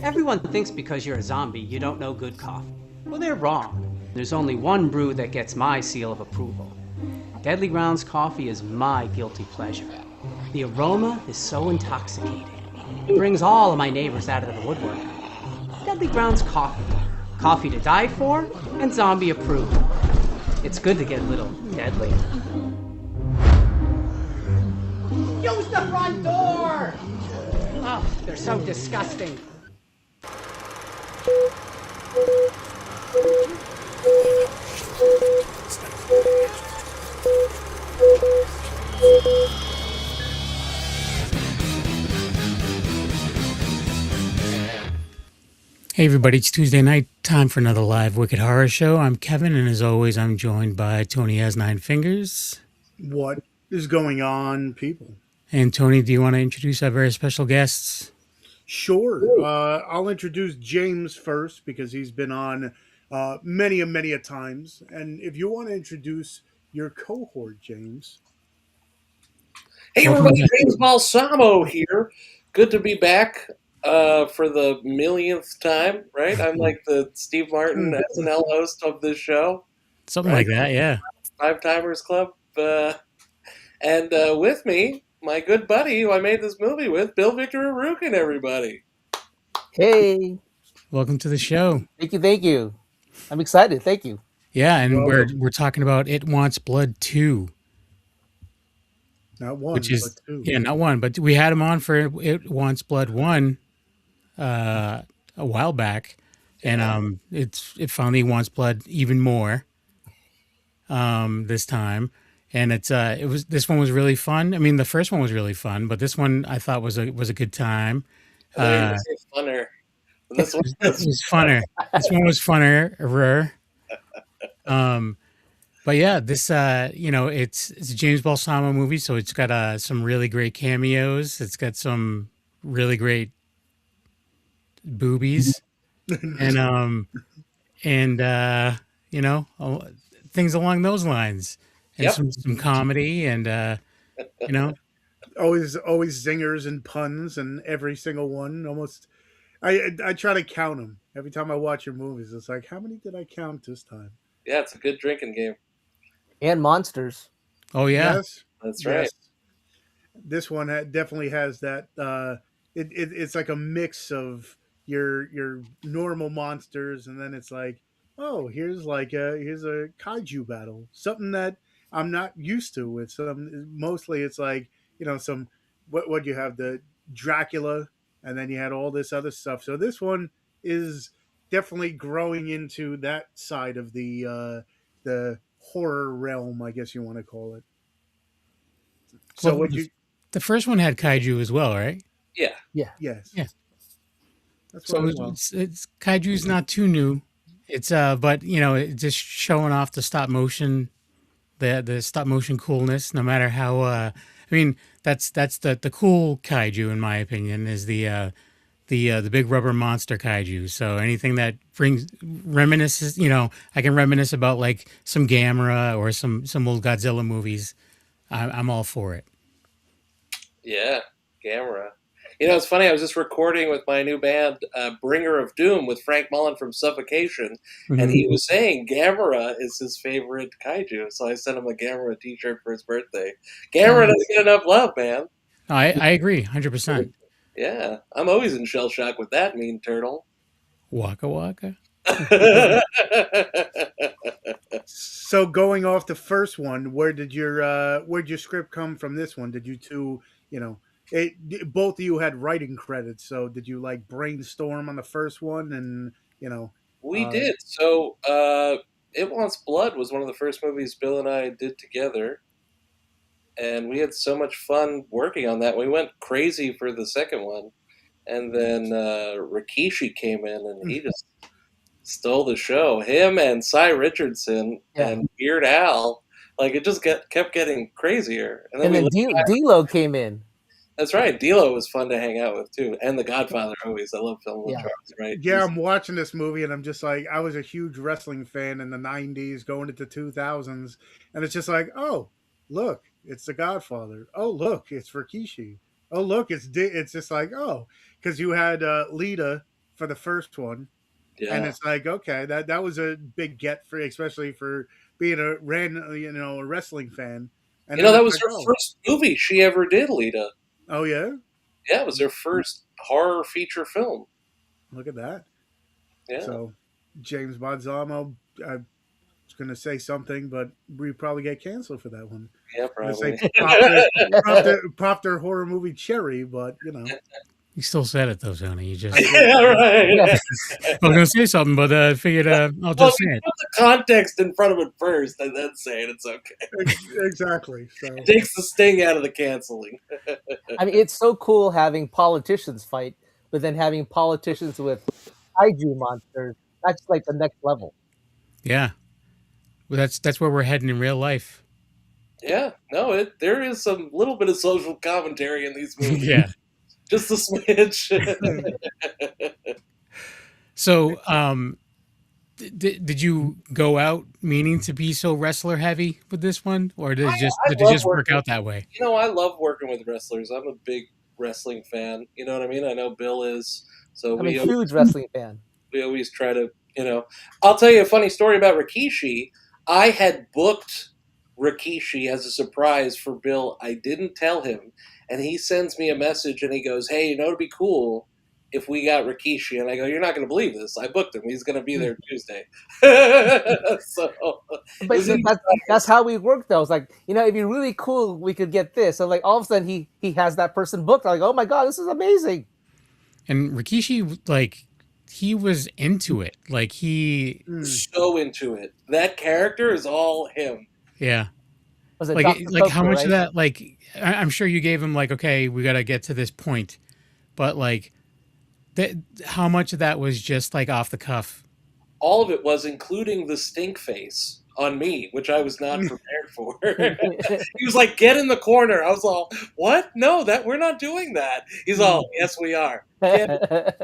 Everyone thinks because you're a zombie, you don't know good coffee. Well, they're wrong. There's only one brew that gets my seal of approval. Deadly Grounds coffee is my guilty pleasure. The aroma is so intoxicating. It brings all of my neighbors out of the woodwork. Deadly Grounds coffee. Coffee to die for and zombie approved. It's good to get a little deadly. Use the front door! Oh, they're so disgusting. Hey everybody, it's Tuesday night, time for another live Wicked Horror Show. I'm Kevin, and as always, I'm joined by Tony Has Nine Fingers. What is going on, people? And Tony, do you want to introduce our very special guests? Sure. I'll introduce James first because he's been on many a times. And if you want to introduce your cohort, James. Hey everybody, James Balsamo here. Good to be back for the millionth time, right? I'm like the Steve Martin SNL host of this show. Something like that, yeah. Five Timers Club. And with me, my good buddy who I made this movie with, Bill Victor Arukin, everybody. Hey. Welcome to the show. Thank you. I'm excited. Thank you. Yeah, and we're talking about It Wants Blood 2. Not one, which is, but two. Yeah, not one, but we had him on for It Wants Blood 1 a while back, and it finally wants blood even more this time. And this one was really fun. I mean, the first one was really fun, but this one I thought was a good time. It's funner. This was funner. This one was funner. But yeah, this it's a James Balsamo movie, so it's got some really great cameos. It's got some really great boobies, and things along those lines. And some comedy, and always zingers and puns, and every single one. Almost, I try to count them every time I watch your movies. It's like, how many did I count this time? Yeah, it's a good drinking game. And monsters. Oh yeah, yes, that's right. Yes. This one definitely has that. It's like a mix of your normal monsters, and then it's like, oh, here's a kaiju battle, something that I'm not used to. With mostly it's like, some what you have, the Dracula, and then you had all this other stuff. So this one is definitely growing into that side of the horror realm, I guess you want to call it. So well, the first one had kaiju as well, right? Yeah. Yes. Yeah. That's so it's kaiju's not too new. It's but it's just showing off the stop motion. The stop motion coolness, no matter how I mean, that's the cool kaiju, in my opinion, is the big rubber monster kaiju. So anything that reminisces, I can reminisce about like some Gamera or some old Godzilla movies. I'm all for it. Yeah, Gamera. It's funny. I was just recording with my new band, Bringer of Doom, with Frank Mullen from Suffocation, and he was saying Gamera is his favorite kaiju. So I sent him a Gamera T-shirt for his birthday. Gamera doesn't get enough love, man. I agree, 100%. Yeah, I'm always in shell shock with that mean turtle. Waka waka. So going off the first one, where'd your script come from? This one, did you two, both of you had writing credits, so did you like brainstorm on the first one? And we did. So It Wants Blood was one of the first movies Bill and I did together, and we had so much fun working on that. We went crazy for the second one, and then Rikishi came in, and he just stole the show. Him and Cy Richardson and Weird Al, like it just kept getting crazier. And then D-Lo came in. That's right. D-Lo was fun to hang out with too, and The Godfather always. I love filming with Charles Wright. Yeah, I'm watching this movie and I'm just like, I was a huge wrestling fan in the '90s, going into 2000s, and it's just like, oh, look, it's The Godfather. Oh, look, it's Rikishi. Oh, look, it's just like, oh, because you had Lita for the first one, and Yeah. it's like, okay, that was a big get for, especially for being a a wrestling fan. And You know, then that it's was like, her oh, first movie she ever did, Lita. oh yeah, Yeah, it was her first horror feature film. look at that. Yeah. So James Balsamo, I was going to say something, but we probably get canceled for that one. Yeah, I'm going to say probably. popped their horror movie cherry, but You still said it though, Tony. You just Yeah, right. I was gonna say something, but I figured I'll Well, just you say it. put the context in front of it first, and then say it. It's okay. exactly. So It takes the sting out of the canceling. I mean, it's so cool having politicians fight, but then having politicians with kaiju monsters. That's like the next level. Yeah, well, that's where we're heading in real life. Yeah, no, there is some little bit of social commentary in these movies. Yeah. Just a smidge. So, did you go out meaning to be so wrestler heavy with this one, or did I it love just work working out that way? You know, I love working with wrestlers. I'm a big wrestling fan. You know what I mean? I know Bill is. So I'm a huge wrestling fan. we always try to, I'll tell you a funny story about Rikishi. I had booked Rikishi as a surprise for Bill. I didn't tell him. And he sends me a message and he goes, hey, it'd be cool if we got Rikishi. And I go, you're not going to believe this. I booked him. He's going to be there Tuesday. So, But that's how we work, though. It's like, it'd be really cool. We could get this. So like all of a sudden he has that person booked. I'm like, oh my god, this is amazing. And Rikishi, like, he was into it. Like so into it. That character is all him. Yeah. Was it Like Dr. like how Coco, much right? of that? Like, I'm sure you gave him like, okay, we got to get to this point, but like, how much of that was just like off the cuff? All of it was, including the stink face on me, which I was not prepared for. He was like, get in the corner. I was all, what? No, we're not doing that. He's all, yes, we are. That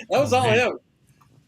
was all him.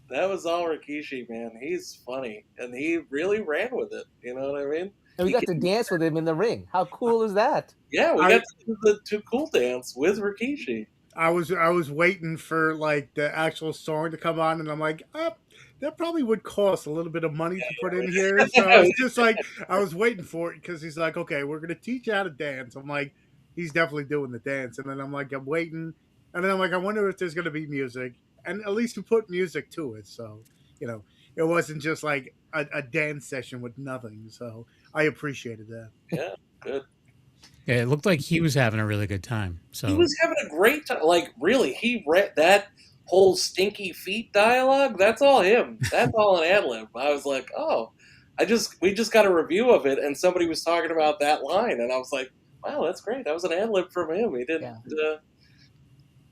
That was all Rikishi, man. He's funny. And he really ran with it. You know what I mean? And we got to dance with him in the ring. How cool is that? Yeah, we got to do the Too Cool dance with Rikishi. I was waiting for like the actual song to come on, and I'm like, that probably would cost a little bit of money to put in here. So I was just like, I was waiting for it because he's like, okay, we're gonna teach you how to dance. I'm like, he's definitely doing the dance, and then I'm like, I'm waiting, and then I'm like, I wonder if there's gonna be music, and at least we put music to it, so it wasn't just like a dance session with nothing. So I appreciated that. Yeah, good. Yeah, it looked like he was having a really good time. So he was having a great time. Like, really, he read that whole stinky feet dialogue. That's all him. That's all an ad lib. I was like, oh, we just got a review of it, and somebody was talking about that line, and I was like, wow, that's great. That was an ad lib from him. He didn't.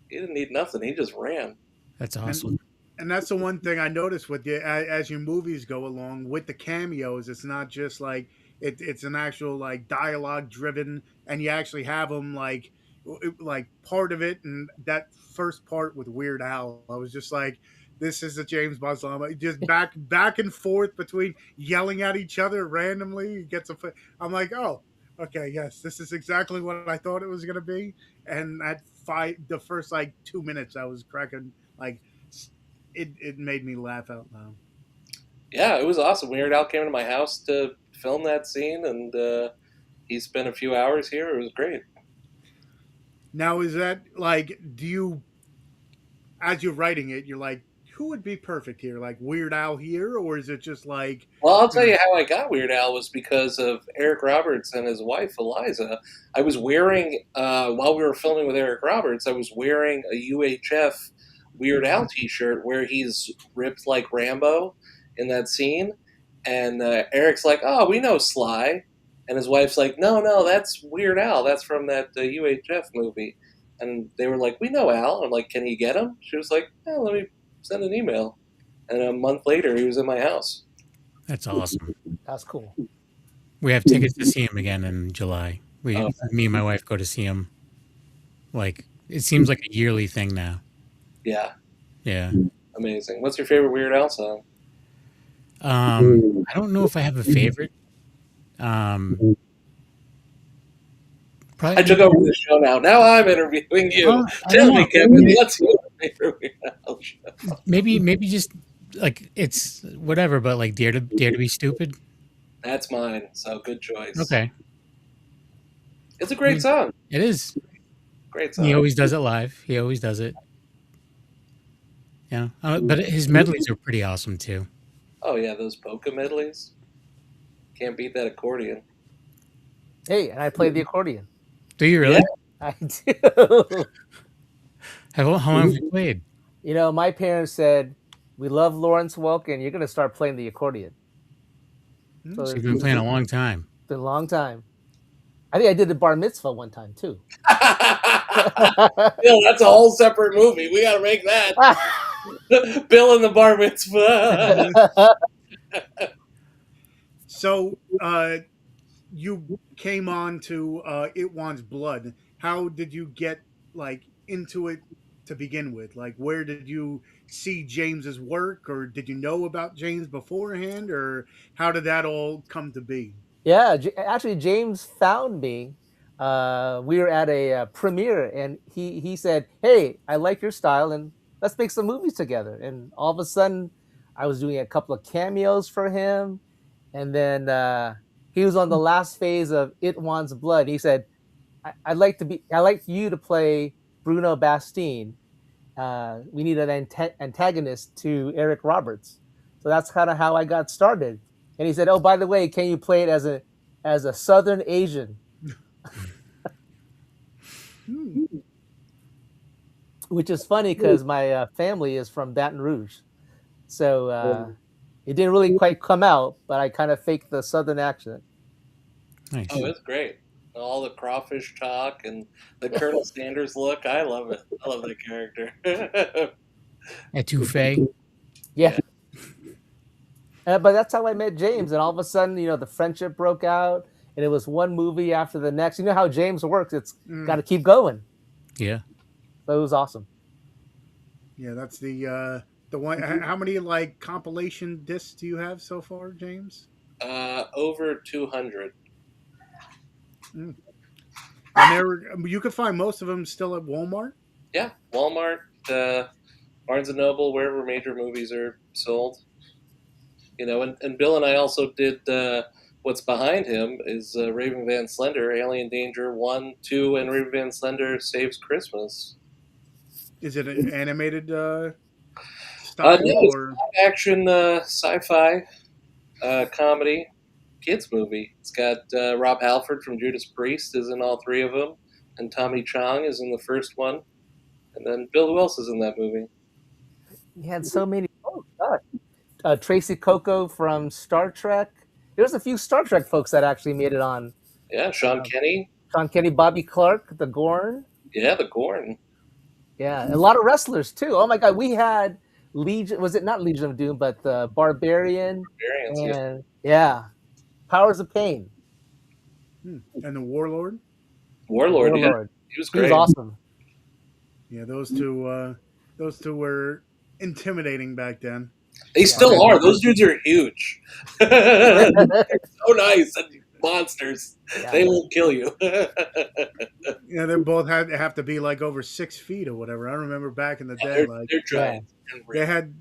He didn't need nothing. He just ran. That's awesome. And that's the one thing I noticed with you as your movies go along with the cameos. It's not just like it's an actual like dialogue driven, and you actually have them like part of it. And that first part with Weird Al, I was just like, this is a James Balsamo, just back and forth between yelling at each other randomly. He gets I'm like, oh, okay, yes, this is exactly what I thought it was gonna be. And at the first like 2 minutes, I was cracking like. It made me laugh out loud. Yeah, it was awesome. Weird Al came to my house to film that scene, and he spent a few hours here. It was great. Now, is that like, do you, as you're writing it, you're like, who would be perfect here? Like Weird Al here, or is it just like? Well, I'll tell you how I got Weird Al was because of Eric Roberts and his wife Eliza. I was wearing while we were filming with Eric Roberts, I was wearing a UHF Weird Al T-shirt where he's ripped like Rambo in that scene, and Eric's like, "Oh, we know Sly," and his wife's like, "No, that's Weird Al. That's from that UHF movie." And they were like, "We know Al." I'm like, "Can you get him?" She was like, "Yeah, let me send an email." And a month later, he was in my house. That's awesome. That's cool. We have tickets to see him again in July. Me and my wife go to see him. Like, it seems like a yearly thing now. Yeah. Yeah. Amazing. What's your favorite Weird Al song? I don't know if I have a favorite. I took over the show now. Now I'm interviewing you. I Tell don't me, know. Kevin, what's your favorite show? Maybe just like it's whatever, but like Dare to Be Stupid. That's mine. So good choice. Okay, It's a great song. it is. Great song. He always does it live. He always does it. Yeah, but his medleys are pretty awesome too. Oh yeah, those polka medleys. Can't beat that accordion. Hey, and I played the accordion. Do you really? I do. How long have you played? You know, my parents said, "We love Lawrence Welk, and you're going to start playing the accordion." So you've been playing a long time. It's been a long time. I think I did the bar mitzvah one time too. Bill, that's a whole separate movie. We got to make that. Bill and the bar mitzvah. So you came on to It Wants Blood. How did you get like into it to begin with? Like, where did you see James's work, or did you know about James beforehand, or how did that all come to be? Yeah, actually, James found me. We were at a premiere, and he said, "Hey, I like your style, and let's make some movies together." And all of a sudden, I was doing a couple of cameos for him, and then he was on the last phase of It Wants Blood. He said, I'd like you to play Bruno Bastien. We need an antagonist to Eric Roberts." So that's kind of how I got started. And he said, "Oh, by the way, can you play it as a Southern Asian?" Which is funny because my family is from Baton Rouge, so it didn't really quite come out, but I kind of faked the Southern accent. Nice. Oh, it's great. All the crawfish talk and the Colonel Sanders look. I love it. I love that character. Etouffee. Yeah. But that's how I met James, and all of a sudden, the friendship broke out, and it was one movie after the next. You know how James works; it's got to keep going. Yeah. So it was awesome. Yeah, that's the one. How many like compilation discs do you have so far, James? Over 200. And you could find most of them still at Walmart. Yeah, Walmart, Barnes and Noble, wherever major movies are sold. And Bill and I also did what's behind him is Raven Van Slender, Alien Danger 1, 2, and Raven Van Slender Saves Christmas. Is it an animated style? No, it's an action sci-fi comedy kids movie. It's got Rob Halford from Judas Priest is in all three of them, and Tommy Chong is in the first one, and then Bill, who else is in that movie? He had so many. Oh God, Tracy Coco from Star Trek. There's a few Star Trek folks that actually made it on. Yeah, Sean Kenny, Bobby Clark, the Gorn. Yeah, the Gorn. Yeah, a lot of wrestlers too. Oh my God, we had Legion. Was it not Legion of Doom, but the Barbarian? Barbarians, yeah. Powers of Pain. And the Warlord. Warlord. Yeah. He was great. He was awesome. Yeah, those two were intimidating back then. They still are. Those dudes are huge. They're so nice and monsters. Yeah. They will kill you. Yeah, they both have to be like over 6 feet or whatever. I remember back in the day, they're giants. They had,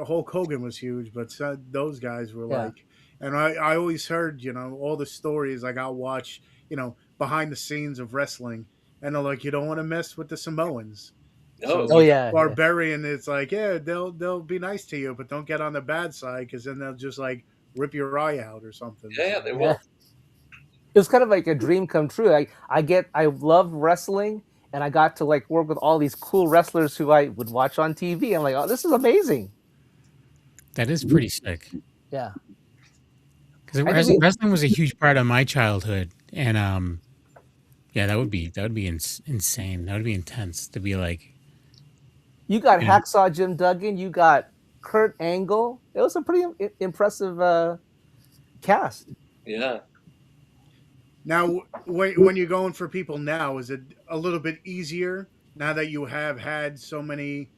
Hulk Hogan was huge, but those guys were like, and I always heard, all the stories. Like I'll watch, behind the scenes of wrestling, and they're like, you don't want to mess with the Samoans. Barbarian. It's like, they'll be nice to you, but don't get on the bad side because then they'll just like rip your eye out or something. Yeah, they will. It was kind of like a dream come true. I love wrestling, and I got to like work with all these cool wrestlers who I would watch on TV. I'm like, oh, this is amazing. That is pretty sick. Yeah. Because wrestling was a huge part of my childhood, and that would be insane. That would be intense to be like. You got Hacksaw Jim Duggan. You got Kurt Angle. It was a pretty impressive cast. Yeah. Now, when you're going for people now, is it a little bit easier now that you have had so many,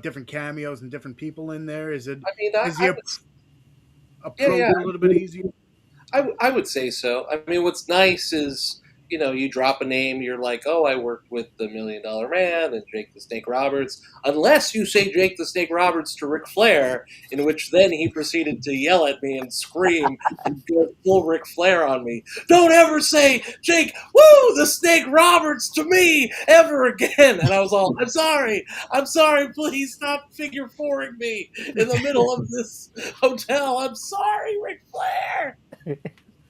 different cameos and different people in there? Is it? Is the approach a little bit easier? I would say so. I mean, what's nice is you drop a name, you're like, oh, I worked with the $1 Million Man and Jake the Snake Roberts, unless you say Jake the Snake Roberts to Ric Flair, in which then he proceeded to yell at me and scream and go full Ric Flair on me. Don't ever say Jake, woo, the Snake Roberts to me ever again. And I was all, I'm sorry, please stop figure fouring me in the middle of this hotel. I'm sorry, Ric Flair.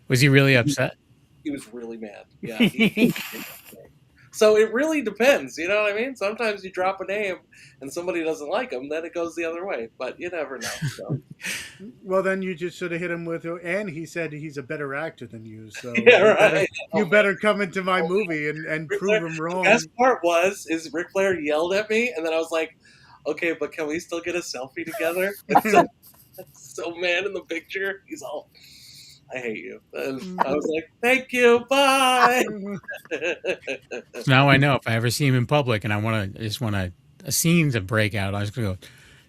Was he really upset? He was really mad. Yeah. So it really depends. You know what I mean? Sometimes you drop a name and somebody doesn't like him, then it goes the other way. But you never know. So. Well, then you just should have hit him with, and he said he's a better actor than you. So yeah, right. you better come into my movie and prove him wrong. The best part is Ric Flair yelled at me, and then I was like, okay, but can we still get a selfie together? So man in the picture, he's all, I hate you. And I was like, thank you, bye. Now I know if I ever see him in public and I just want a scene to break out, I'm just gonna go,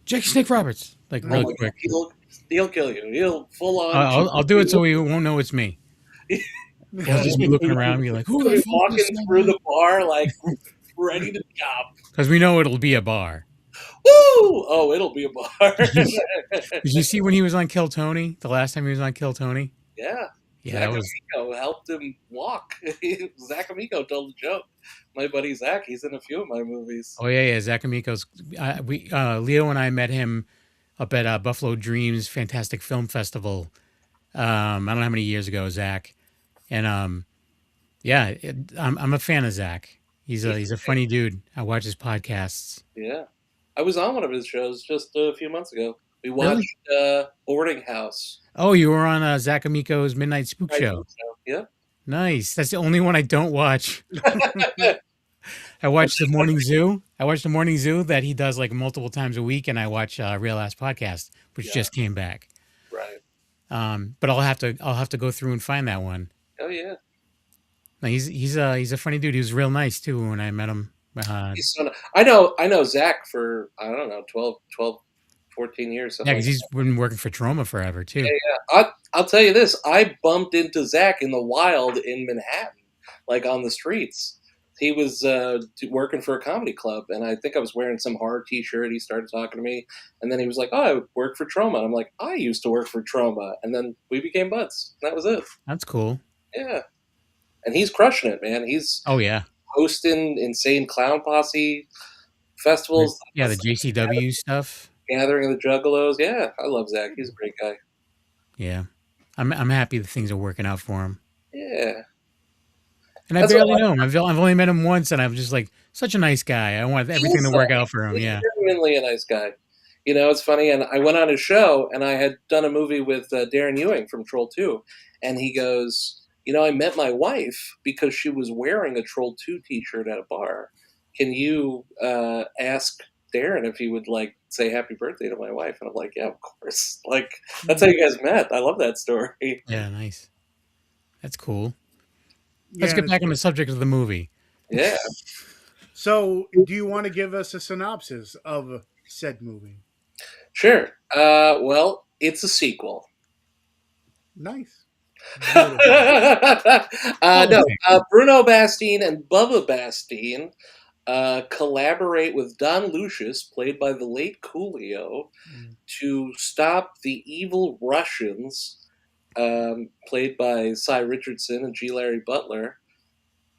Jake Snake Roberts, like really quick. He'll kill you. He'll full on. I'll do it so he won't know it's me. He'll just be looking around and be like, who the fuck walking is through the bar like ready to chop. Because we know it'll be a bar. Woo! Oh, it'll be a bar. Did you see when he was on Kill Tony? The last time he was on Kill Tony? Yeah. Yeah, Zach that was. Amico helped him walk. Zach Amico told the joke. My buddy Zach, he's in a few of my movies. Oh yeah. Zach Amico's. Leo and I met him up at Buffalo Dreams Fantastic Film Festival. I don't know how many years ago, Zach, and I'm a fan of Zach. He's a funny dude. I watch his podcasts. Yeah, I was on one of his shows just a few months ago. We watched Boarding House. Oh, you were on Zach Amico's Midnight Spook Show. Yeah. Nice. That's the only one I don't watch. I watched the Morning Zoo. That he does like multiple times a week, and I watch Real Ass Podcast, which just came back. Right. But I'll have to go through and find that one. Oh yeah. No, he's a funny dude. He was real nice too when I met him. I know Zach for, I don't know, 12, 14 years. Yeah, because he's been working for Troma forever too. Yeah. I'll tell you this. I bumped into Zach in the wild in Manhattan, like on the streets. He was working for a comedy club, and I think I was wearing some horror T-shirt. He started talking to me, and then he was like, "Oh, I work for Troma." And I'm like, "I used to work for Troma," and then we became buds. That was it. That's cool. Yeah, and he's crushing it, man. He's hosting Insane Clown Posse festivals. Yeah, the JCW stuff. Gathering of the Juggalos. Yeah, I love Zach. He's a great guy. Yeah, I'm happy that things are working out for him. Yeah. And I barely know him. I've only met him once, and I'm just like such a nice guy. I want everything to work out for him. He's yeah, genuinely a nice guy. You know, it's funny. And I went on his show, and I had done a movie with Darren Ewing from Troll 2, and he goes, "You know, I met my wife because she was wearing a Troll 2 T-shirt at a bar. Can you ask Darren if he would like say happy birthday to my wife?" And I'm like, "Yeah, of course." Like that's how you guys met. I love that story. Yeah, nice. That's cool. Let's get back on the subject of the movie. Yeah. So, do you want to give us a synopsis of said movie? Sure. Well, it's a sequel. Nice. No, Bruno Bastien and Bubba Bastien collaborate with Don Lucius, played by the late Coolio, to stop the evil Russians, played by Cy Richardson and G. Larry Butler,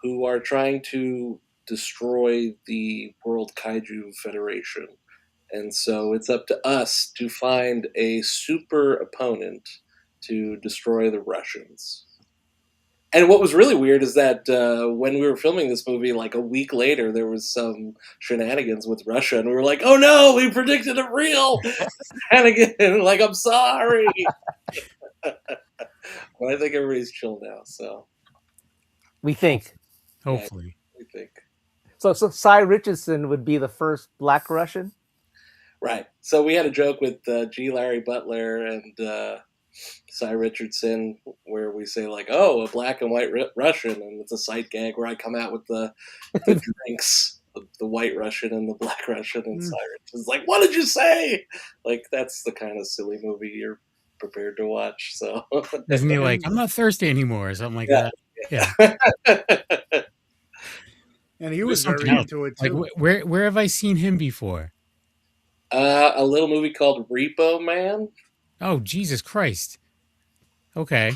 who are trying to destroy the World Kaiju Federation. And so it's up to us to find a super opponent to destroy the Russians. And what was really weird is that when we were filming this movie, like a week later, there was some shenanigans with Russia, and we were like, "Oh no, we predicted a real shenanigan!" Like, I'm sorry. But I think everybody's chill now. So we think, hopefully, we think. So Cy Richardson would be the first Black Russian, right? So we had a joke with G. Larry Butler and Cy Richardson, where we say like, "Oh, a black and white Russian," and it's a sight gag where I come out with the drinks, the white Russian and the black Russian, and Cy Richardson's like, "What did you say?" Like that's the kind of silly movie you're prepared to watch. So isn't he like, "I'm not thirsty anymore," or something like that? Yeah. And he It was something very else. into it Like too. where have I seen him before? A little movie called Repo Man. Oh, Jesus Christ. Okay.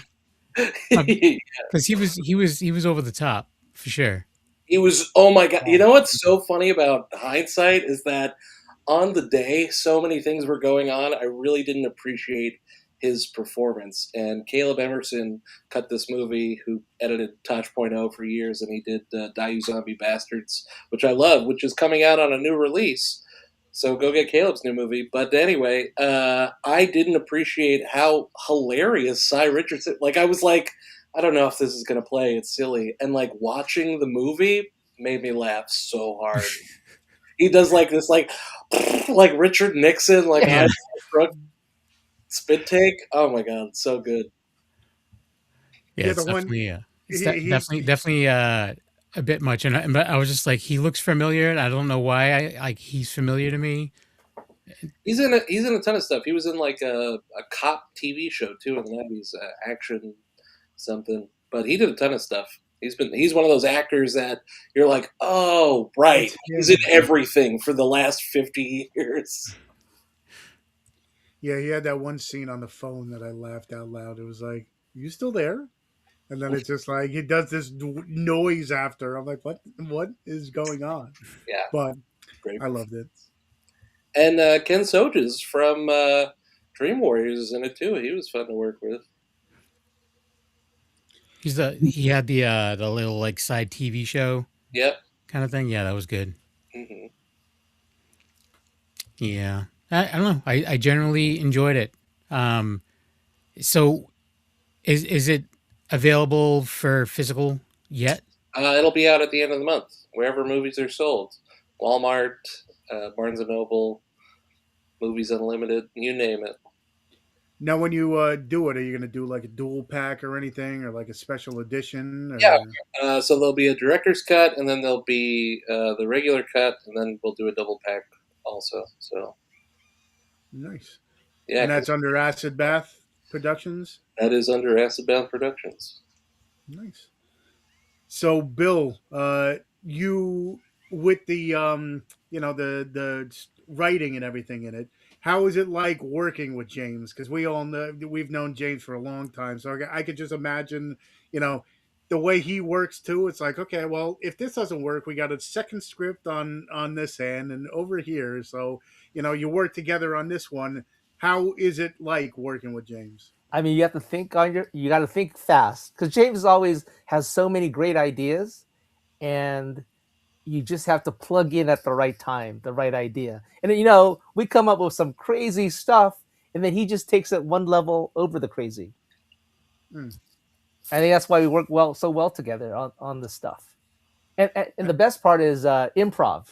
He Because he was over the top for sure. was, oh my God. You Yeah. know what's so funny about hindsight is that on the day, so many things were going on. I really didn't appreciate his performance. And Caleb Emerson cut this movie, who edited Touch.0 for years, and he did Die You Zombie Bastards, which I love, which is coming out on a new release. So go get Caleb's new movie. But anyway, I didn't appreciate how hilarious Cy Richardson. Like I was like, I don't know if this is gonna play. It's silly, and like watching the movie made me laugh so hard. He does like this, like Richard Nixon, like Yeah. eyes struck spit take. Oh my God, it's so good. Yeah, Yeah, the it's one definitely he definitely a bit much, and but I was just like, he looks familiar, and I don't know why he's familiar to me. He's in a ton of stuff. He was in like a cop TV show too in the 90s, action something. But he did a ton of stuff. He's one of those actors that you're like, oh right, it's he's in him. everything for the last 50 years. Yeah, he had that one scene on the phone that I laughed out loud. It was like, "You still there?" And then it's just like he does this noise after. I'm like, What is going on?" Yeah, But great. I loved it. And Ken Soges from Dream Warriors is in it too. He was fun to work with. He had the little like side TV show Yep. kind of thing. Yeah, that was good. Hmm. Yeah, I don't know. I generally enjoyed it. Um, so is it available for physical yet? It'll be out at the end of the month, wherever movies are sold. Walmart, Barnes and Noble, Movies Unlimited, you name it. Now, when you do it, are you going to do like a dual pack or anything, or like a special edition? Yeah. Or So there'll be a director's cut, and then there'll be the regular cut, and then we'll do a double pack also. So nice. yeah, And 'cause that's under Acid Bath Productions. that is under Acid Bound Productions. Nice. So, Bill, you with the the writing and everything in it. How is it like working with James? Because we all know we've known James for a long time, so I could just imagine, you know, the way he works too. It's like, okay, well, if this doesn't work, we got a second script on this end and over here. So, you work together on this one. How is it like working with James? I mean, you have to think you got to think fast because James always has so many great ideas, and you just have to plug in at the right time, the right idea. And we come up with some crazy stuff, and then he just takes it one level over the crazy. Hmm. I think that's why we work so well together on this stuff. And the best part is improv.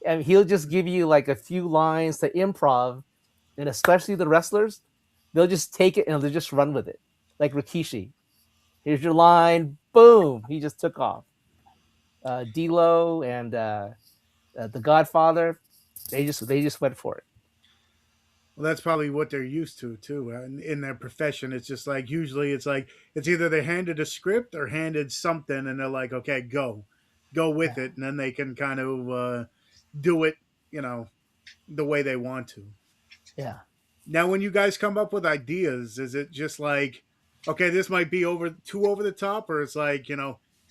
And he'll just give you like a few lines to improv, and especially the wrestlers, they'll just take it and they'll just run with it. Like Rikishi, here's your line, boom, he just took off. D'Lo and the Godfather, they just went for it. Well, that's probably what they're used to too. In their profession, it's just like usually it's like it's either they're handed a script or handed something, and they're like, "Okay, go with Yeah, it," and then they can kind of do it, the way they want to. yeah. Now, when you guys come up with ideas, is it just like, okay, this might be too over the top, or it's like,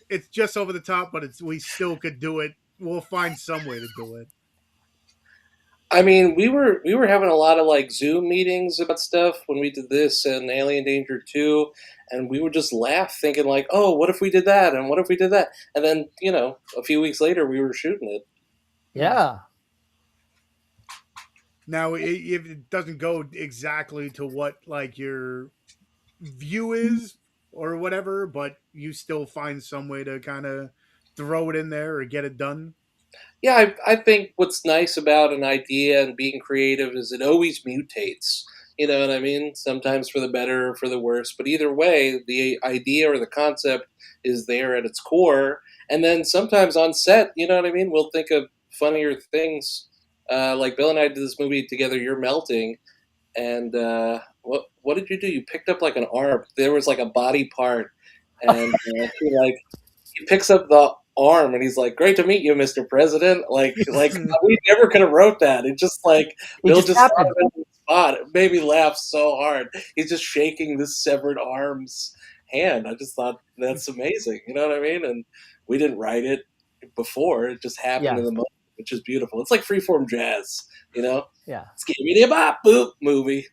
it's just over the top, but we still could do it. We'll find some way to do it. I mean, we were having a lot of like Zoom meetings about stuff when we did this and Alien Danger 2, and we would just laugh thinking like, "Oh, what if we did that? And what if we did that?" And then, a few weeks later we were shooting it. Yeah. Now, if it doesn't go exactly to what like your view is or whatever, but you still find some way to kind of throw it in there or get it done. Yeah, I think what's nice about an idea and being creative is it always mutates. You know what I mean? Sometimes for the better or for the worse, but either way, the idea or the concept is there at its core. And then sometimes on set, you know what I mean? We'll think of funnier things. Like Bill and I did this movie together, You're Melting, and what did you do? You picked up like an arm. There was like a body part, and he picks up the arm and he's like, "Great to meet you, Mr. President." Like we never could have wrote that. It just like Bill just thought of it on the spot. It made me laugh so hard. He's just shaking this severed arm's hand. I just thought that's amazing. You know what I mean? And we didn't write it before. It just happened in the moment, which is beautiful. It's like freeform jazz, you know? Yeah. Skibbity bop boop movie.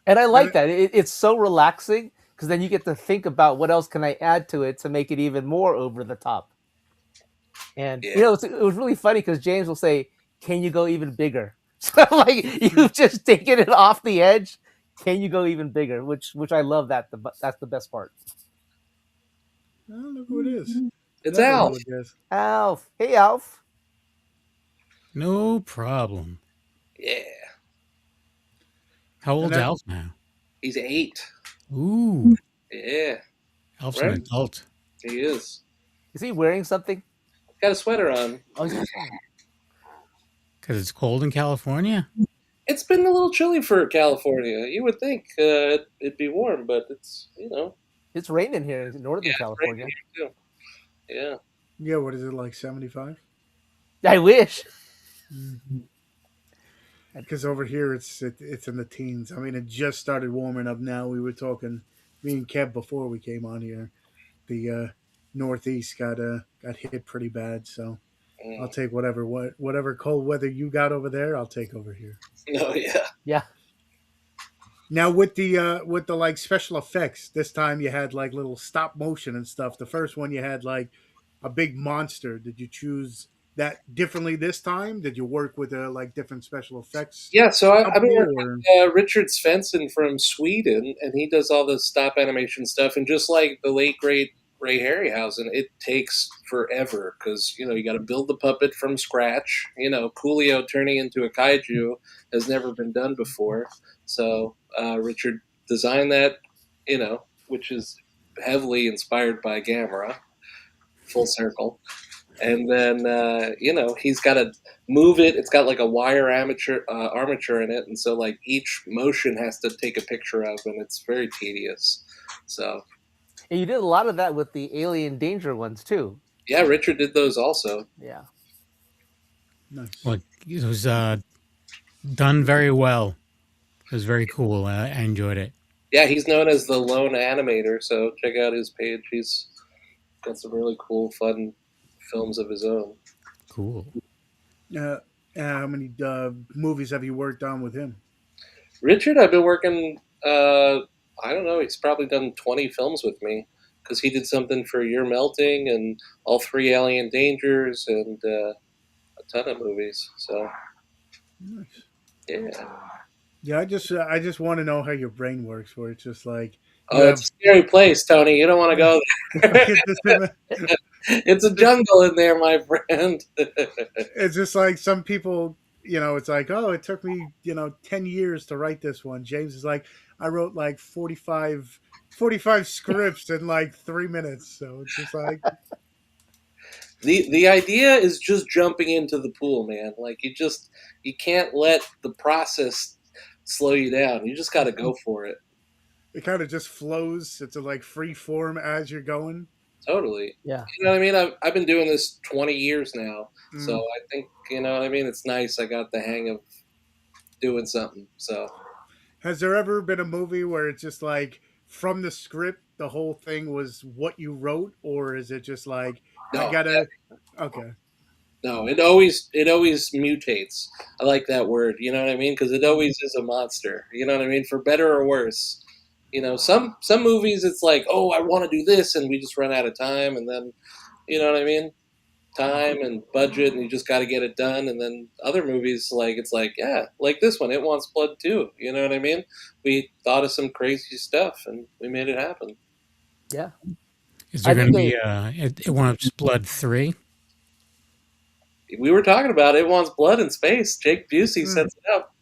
And I like that. It's so relaxing because then you get to think about what else can I add to it to make it even more over the top. And it was really funny because James will say, "Can you go even bigger?" So like you've just taken it off the edge. Can you go even bigger? Which I love that. That's the best part. I don't know who it is. It's Alf. Alf. Hey, Alf. No problem. Yeah. How old's Alf now? He's 8. Ooh. Yeah. Alf's an adult. He is. Is he wearing something? Got a sweater on. Oh, he's because it's cold in California. It's been a little chilly for California. You would think it'd be warm, but it's it's raining here in Northern California. Too. Yeah. Yeah. What is it, like 75? I wish. Because over here it's in the teens. I mean, it just started warming up now. We were talking, me and Kev, before we came on here. The Northeast got hit pretty bad. So I'll take whatever cold weather you got over there. I'll take over here. Oh yeah. Yeah. Now with the like special effects, this time you had like little stop motion and stuff. The first one you had like a big monster. Did you choose that differently this time? Did you work with like different special effects? Yeah, so I've been working with Richard Svensson from Sweden, and he does all the stop animation stuff. And just like the late great Ray Harryhausen, it takes forever because you got to build the puppet from scratch. Coolio turning into a kaiju has never been done before. So Richard designed that, which is heavily inspired by Gamera, full circle. And then, he's got to move it. It's got like a wire armature in it. And so like each motion has to take a picture of, and it's very tedious. So. And you did a lot of that with the Alien Danger ones too. Yeah, Richard did those also. Yeah. Nice. Well, it was done very well. It was very cool. I enjoyed it. Yeah, he's known as the lone animator, so check out his page. He's got some really cool, fun films of his own. Cool. How many movies have you worked on with him? Richard, I've been working, I don't know, he's probably done 20 films with me because he did something for You're Melting and all 3 Alien Dangers and a ton of movies. So, nice. Yeah. Yeah, I just want to know how your brain works, where it's just like... it's a scary place, Tony. You don't want to go there. It's a jungle in there, my friend. It's just like some people, it's like, oh, it took me, 10 years to write this one. James is like, I wrote like 45 scripts in like 3 minutes. So it's just like... The idea is just jumping into the pool, man. Like you can't let the process slow you down. You just got to go for it. It kind of just flows. It's a like free form as you're going. Totally. Yeah. You know what I mean? I've been doing this 20 years now. So I think, you know what I mean? It's nice. I got the hang of doing something. So has there ever been a movie where it's just like from the script, the whole thing was what you wrote? Or is it just like, okay. No, it always mutates. I like that word. You know what I mean? Because it always is a monster. You know what I mean? For better or worse. Some movies it's like, oh, I want to do this, and we just run out of time, and then, you know what I mean? Time and budget, and you just got to get it done. And then other movies, like it's like, yeah, like this one, It Wants Blood too. You know what I mean? We thought of some crazy stuff, and we made it happen. Yeah. Is there going to be It Wants Blood 3? We were talking about It Wants Blood in space. Jake Busey sets it up.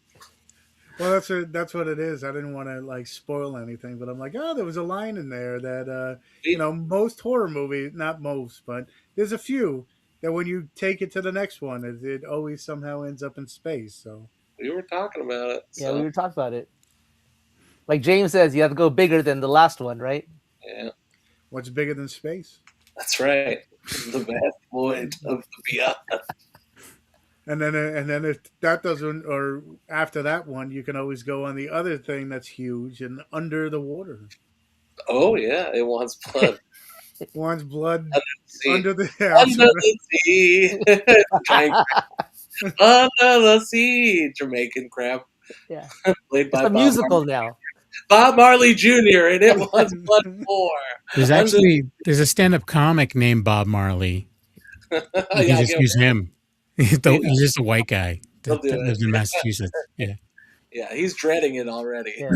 Well, that's what it is. I didn't want to like spoil anything, but I'm like, oh, there was a line in there that most horror movies, not most, but there's a few that when you take it to the next one, it always somehow ends up in space. So we were talking about it. Yeah, we were talking about it. Like James says, you have to go bigger than the last one, right? Yeah. What's bigger than space? That's right. The vast void of the beyond. And then if that doesn't, or after that one, you can always go on the other thing that's huge and under the water. Oh yeah, it wants blood. Wants blood Under the sea. under the Under the sea. Giant crab. Under the sea. Jamaican crab. Yeah. Played It's by a musical now. Bob Marley Jr. and it wants blood more. There's a stand-up comic named Bob Marley. You Yeah, can just use him. He's just a white guy He'll do that lives it. in Massachusetts. Yeah. Yeah, he's dreading it already. Yeah.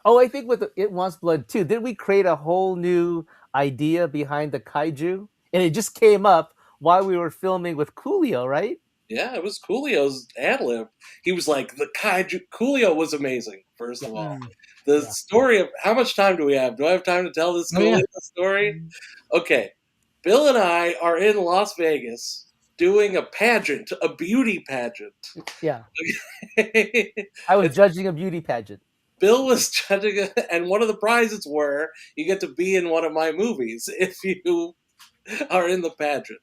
Oh, I think with It Wants Blood too, did we create a whole new idea behind the kaiju? And it just came up while we were filming with Coolio, right? Yeah, it was Coolio's ad lib. He was like, the kaiju. Coolio was amazing, first of all. The story of how much time do we have? Do I have time to tell this Coolio story? Okay. Bill and I are in Las Vegas doing a pageant, a beauty pageant. Yeah. I was judging a beauty pageant. Bill was judging it, and one of the prizes were you get to be in one of my movies if you are in the pageant.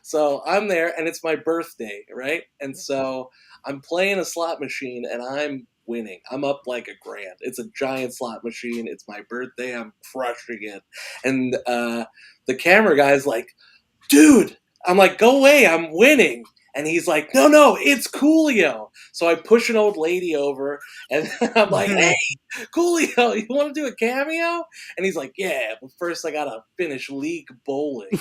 So I'm there, and it's my birthday, right? And so I'm playing a slot machine, and I'm winning. I'm up like $1,000. It's a giant slot machine. It's my birthday. I'm crushing it. And the camera guy's like, dude, I'm like, go away. I'm winning. And he's like, no, it's Coolio. So I push an old lady over, and I'm like, hey, Coolio, you want to do a cameo? And he's like, yeah, but first I got to finish league bowling.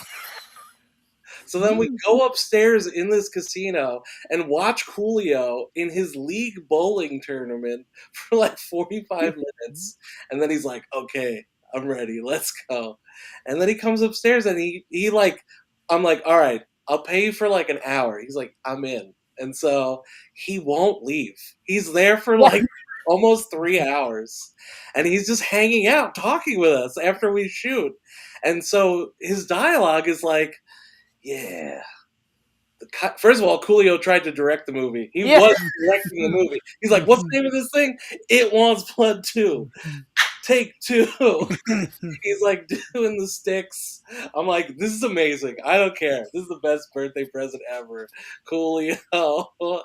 So then we go upstairs in this casino and watch Coolio in his league bowling tournament for like 45 minutes. And then he's like, okay, I'm ready. Let's go. And then he comes upstairs and he like, I'm like, all right, I'll pay you for like an hour. He's like, I'm in. And so he won't leave. He's there for like almost 3 hours. And he's just hanging out, talking with us after we shoot. And so his dialogue is like, yeah. First of all, Coolio tried to direct the movie. He was directing the movie. He's like, what's the name of this thing? It Wants Blood 2. Take 2. He's like doing the sticks. I'm like, this is amazing. I don't care. This is the best birthday present ever. Coolio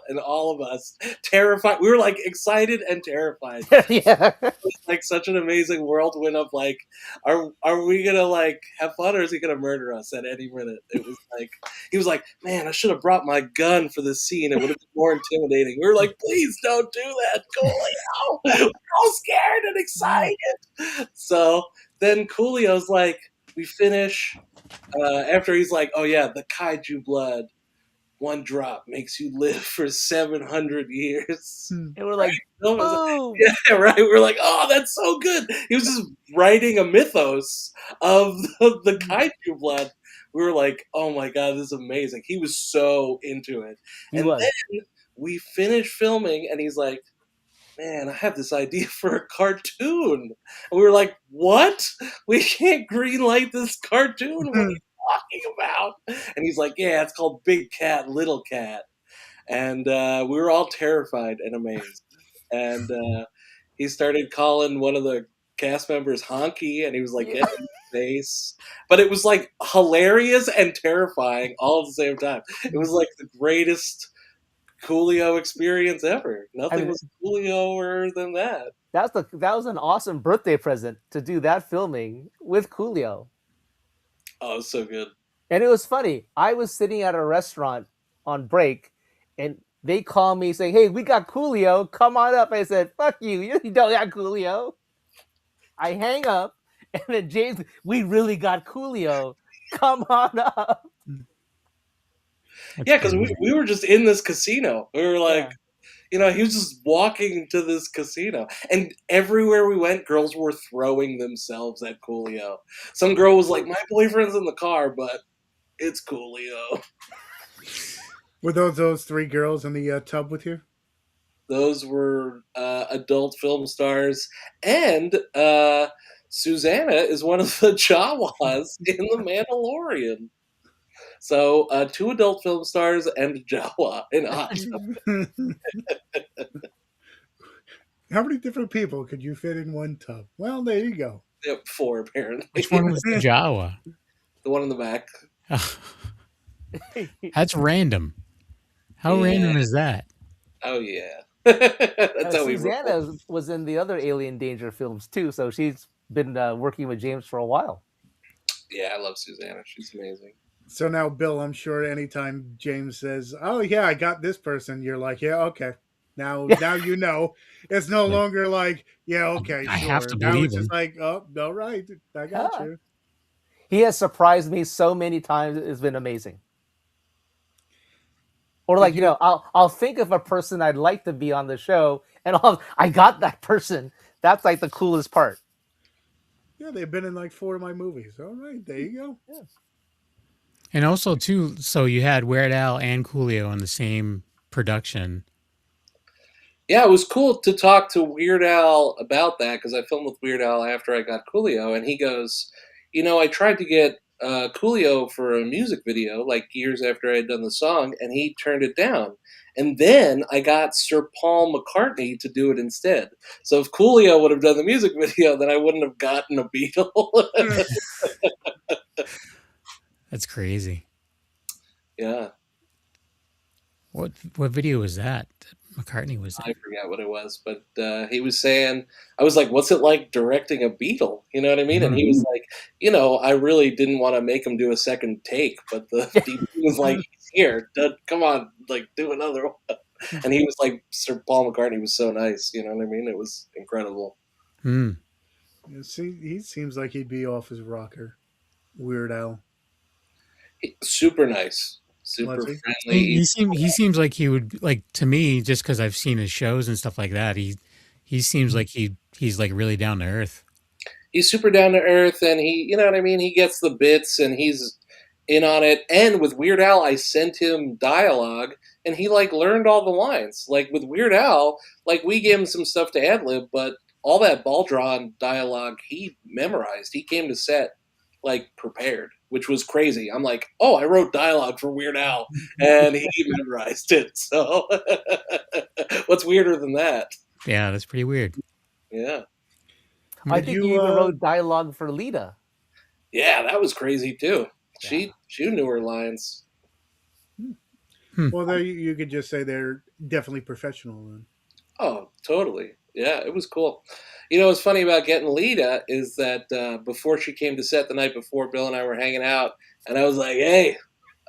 and all of us terrified. We were like excited and terrified. Yeah. It was like such an amazing whirlwind of like, are we gonna like have fun or is he gonna murder us at any minute? It was like he was like, man, I should have brought my gun for this scene. It would have been more intimidating. We were like, please don't do that, Coolio. We're all scared and excited. So then Coolio's like, we finish after he's like, oh yeah, the kaiju blood, one drop makes you live for 700 years. And we're like, boom. Yeah, right. We're like, oh, that's so good. He was just writing a mythos of the kaiju blood. We were like, oh my God, this is amazing. He was so into it. Then we finished filming and he's like, man, I have this idea for a cartoon. And we were like, what? We can't greenlight this cartoon? What are you talking about? And he's like, yeah, it's called Big Cat, Little Cat. And we were all terrified and amazed. And he started calling one of the cast members Honky, and he was like, getting in his face. But it was like hilarious and terrifying all at the same time. It was like the greatest Coolio experience ever. Nothing was Coolio-er than that. That was an awesome birthday present to do that filming with Coolio. Oh, it was so good. And it was funny. I was sitting at a restaurant on break, and they called me saying, hey, we got Coolio. Come on up. I said, fuck you. You don't got Coolio. I hang up, and then James, we really got Coolio. Come on up. Yeah, because we were just in this casino. We were like, he was just walking to this casino. And everywhere we went, girls were throwing themselves at Coolio. Some girl was like, my boyfriend's in the car, but it's Coolio. Were those 3 girls in the tub with you? Those were adult film stars. And Susanna is one of the Jawas in The Mandalorian. So 2 adult film stars and Jawa in Oslo. How many different people could you fit in one tub? Well, there you go. Yep, 4 apparently. Which one was the Jawa? The one in the back. That's random. How random is that? Oh yeah. That's how we roll. Susanna was in the other Alien Danger films too, so she's been working with James for a while. Yeah, I love Susanna. She's amazing. So now, Bill, I'm sure anytime James says, "Oh yeah, I got this person," you're like, "Yeah, okay." Now you know. It's no longer like, "Yeah, okay, I sure." have to Now believe it's just him. like, "Oh, all right, I got Ah. you." He has surprised me so many times; it's been amazing. Or Did like you- I'll think of a person I'd like to be on the show, and I got that person. That's like the coolest part. Yeah, they've been in like 4 of my movies. All right, there you go. Yeah. And also, too, so you had Weird Al and Coolio in the same production. Yeah, it was cool to talk to Weird Al about that because I filmed with Weird Al after I got Coolio, and he goes, I tried to get Coolio for a music video like years after I had done the song, and he turned it down. And then I got Sir Paul McCartney to do it instead. So if Coolio would have done the music video, then I wouldn't have gotten a Beatle. That's crazy. Yeah. What video was that McCartney was I in? forgot what it was, but he was saying, I was like, what's it like directing a Beatle? You know what I mean? And he was like, I really didn't want to make him do a second take, but the DP was like, here, come on, like, do another one. And he was like, Sir Paul McCartney was so nice. You know what I mean? It was incredible. Hmm. You see, he seems like he'd be off his rocker. Weird Al. Super nice. Super Was he? friendly. He seems like he would, like, to me, just because I've seen his shows and stuff like that. He seems like he's like really down to earth. He's super down to earth, and he, you know what I mean? He gets the bits, and he's in on it. And with Weird Al, I sent him dialogue, and he like learned all the lines. Like with Weird Al, like we gave him some stuff to ad lib, but all that ball drawn dialogue he memorized. He came to set like prepared, which was crazy. I'm like, oh, I wrote dialogue for Weird Al, and he memorized it. So what's weirder than that? Yeah, that's pretty weird. Yeah. I Did think you, you even wrote dialogue for Lita. Yeah, that was crazy too. Yeah. She knew her lines. Well, there you could just say they're definitely professional then. Oh, totally. Yeah, it was cool. What's funny about getting Lita is that before she came to set the night before, Bill and I were hanging out, and I was like, hey,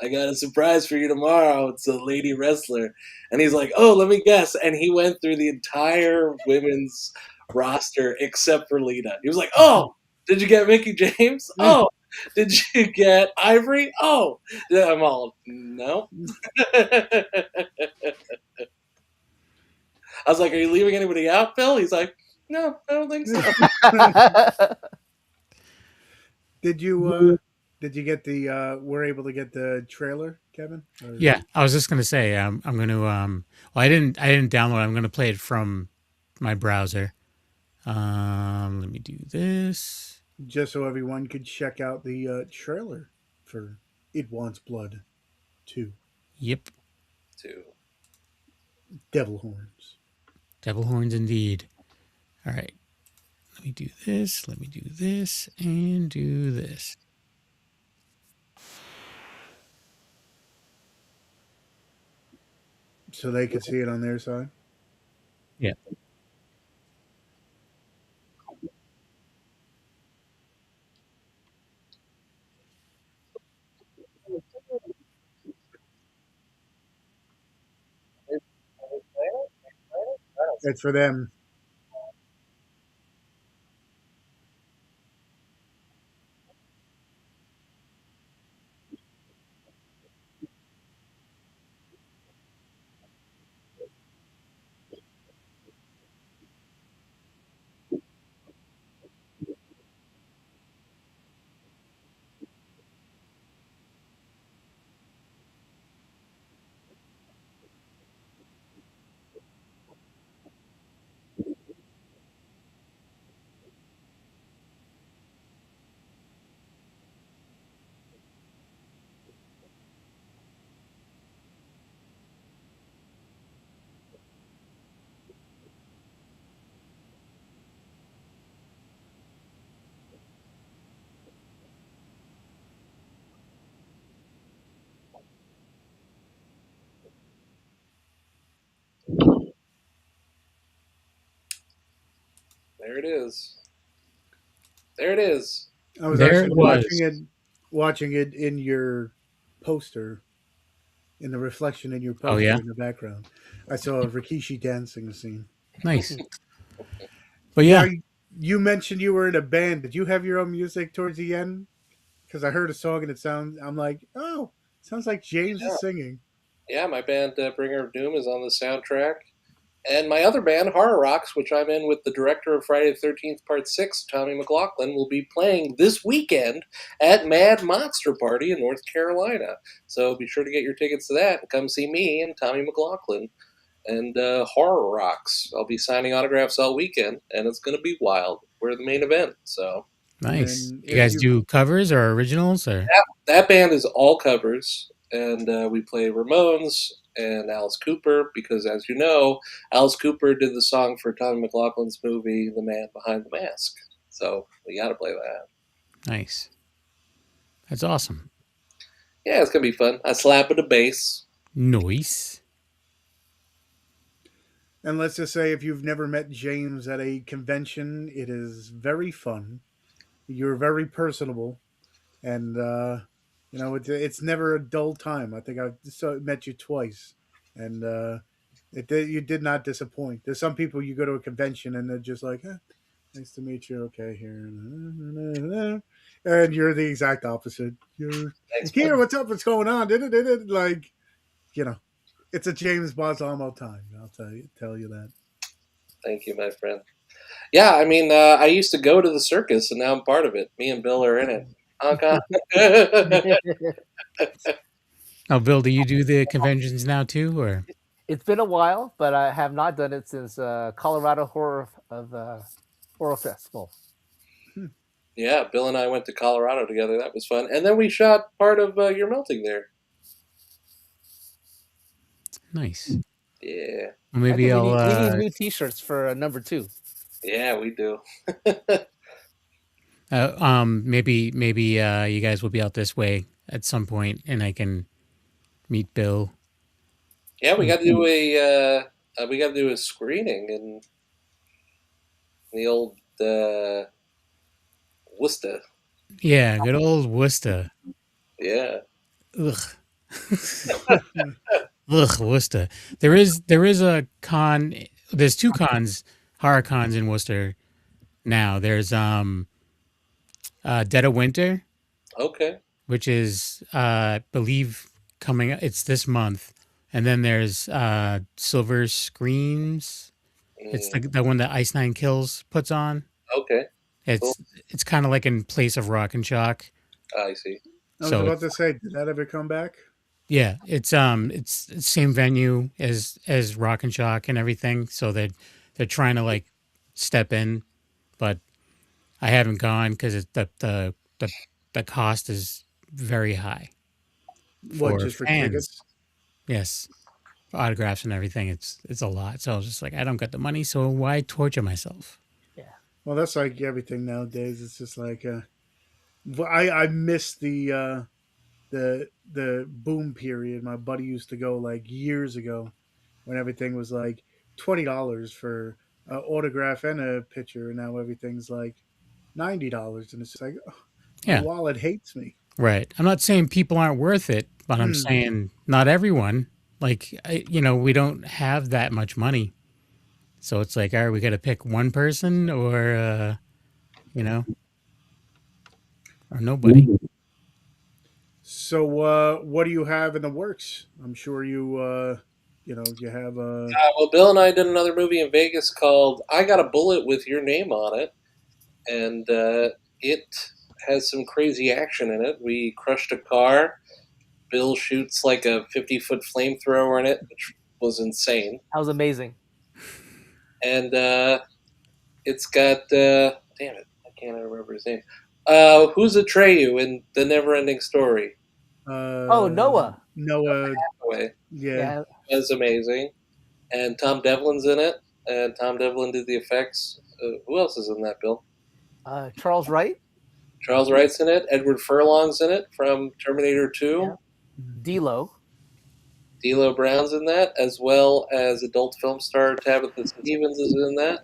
I got a surprise for you tomorrow. It's a lady wrestler. And he's like, oh, let me guess. And he went through the entire women's roster except for Lita. He was like, oh, did you get Mickey James? Oh, did you get Ivory? Oh, I'm all, no. I was like, are you leaving anybody out, Phil? He's like, no, I don't think so. Did you get the were able to get the trailer, Kevin? Or- Yeah, I was just gonna say I'm gonna well, I didn't download it. I'm gonna play it from my browser. Let me do this. Just so everyone could check out the trailer for It Wants Blood 2. Yep, Two. Devil Horns. devil horns indeed. All right, let me do this. Let me do this and do this. So they could see it on their side. Yeah. It's for them. There it is. There it is. I was There actually it was. watching it in your poster, in the reflection in your Oh poster yeah, in the background. I saw Rikishi dancing scene. nice. But Now, yeah, you mentioned you were in a band. Did you have your own music towards the end? Because I heard a song and I'm like, oh, sounds like James Yeah, is singing. yeah, my band Bringer of Doom is on the soundtrack. And my other band, Horror Rocks, which I'm in with the director of Friday the 13th Part 6, Tommy McLaughlin, will be playing this weekend at Mad Monster Party in North Carolina. So be sure to get your tickets to that and come see me and Tommy McLaughlin and Horror Rocks. I'll be signing autographs all weekend, and it's going to be wild. We're the main event. So And nice. then You if guys you do covers or originals or? that band is all covers, and we play Ramones and Alice Cooper because, as you know, Alice Cooper did the song for Tommy McLaughlin's movie The Man Behind the Mask. So we got to play that. Nice. That's awesome. Yeah, it's gonna be fun. I slap at a bass. Noise. and let's just say if you've never met James at a convention, it is very fun. You're very personable, and it's never a dull time. I think I've met you twice, and you did not disappoint. There's some people you go to a convention and they're just like, nice to meet you. Okay, here, and you're the exact opposite. You're Thanks, here. man. What's up? What's going on? Like, you know, it's a James Balsamo time. I'll tell you that. Thank you, my friend. Yeah, I mean, I used to go to the circus, and now I'm part of it. Me and Bill are in it. Okay. Oh, Bill, do you do the conventions now too, or? It's been a while, but I have not done it since Colorado Horror Festival. Yeah, Bill and I went to Colorado together. That was fun. And then we shot part of You're Melting there. Nice. Yeah. Well, I maybe think I'll. we need new T-shirts for number 2. Yeah, we do. Maybe you guys will be out this way at some point, and I can meet Bill. Yeah, we got to do a screening in the old Worcester. Yeah, good old Worcester. Yeah. Ugh. Ugh, Worcester. There is a con. There's 2 cons, horror cons in Worcester now. There's Dead of Winter, Okay. which is believe coming. It's this month, and then there's Silver Screams. It's the one that Ice Nine Kills puts on. Okay. Cool. It's kind of like in place of Rock and Shock. I see. I was So about to say, did that ever come back? yeah, it's the same venue as Rock and Shock and everything. So they're trying to like step in, but I haven't gone because the cost is very high What, for just for fans. tickets? Yes, for autographs and everything. It's a lot. So I was just like, I don't got the money, so why torture myself? Well, that's like everything nowadays. It's just like I miss the boom period. My buddy used to go like years ago when everything was like $20 for an autograph and a picture, and now everything's like $90, and it's like, oh, my Yeah, wallet hates me. right. I'm not saying people aren't worth it, but I'm saying not everyone. Like, we don't have that much money. So it's like, all right, we got to pick one person or, or nobody. So, what do you have in the works? I'm sure you have Well, Bill and I did another movie in Vegas called I Got a Bullet with Your Name on It. And it has some crazy action in it. We crushed a car. Bill shoots like a 50-foot flamethrower in it, which was insane. That was amazing. And it's got damn it, I can't remember his name. Who's Atreyu in The Neverending Story? Noah. Noah. Away. Yeah. It was amazing. And Tom Devlin's in it. And Tom Devlin did the effects. Who else is in that, Bill? Charles Wright. Charles Wright's in it. Edward Furlong's in it from Terminator 2. Yeah. D'Lo Brown's in that, as well as adult film star Tabitha Stevens is in that.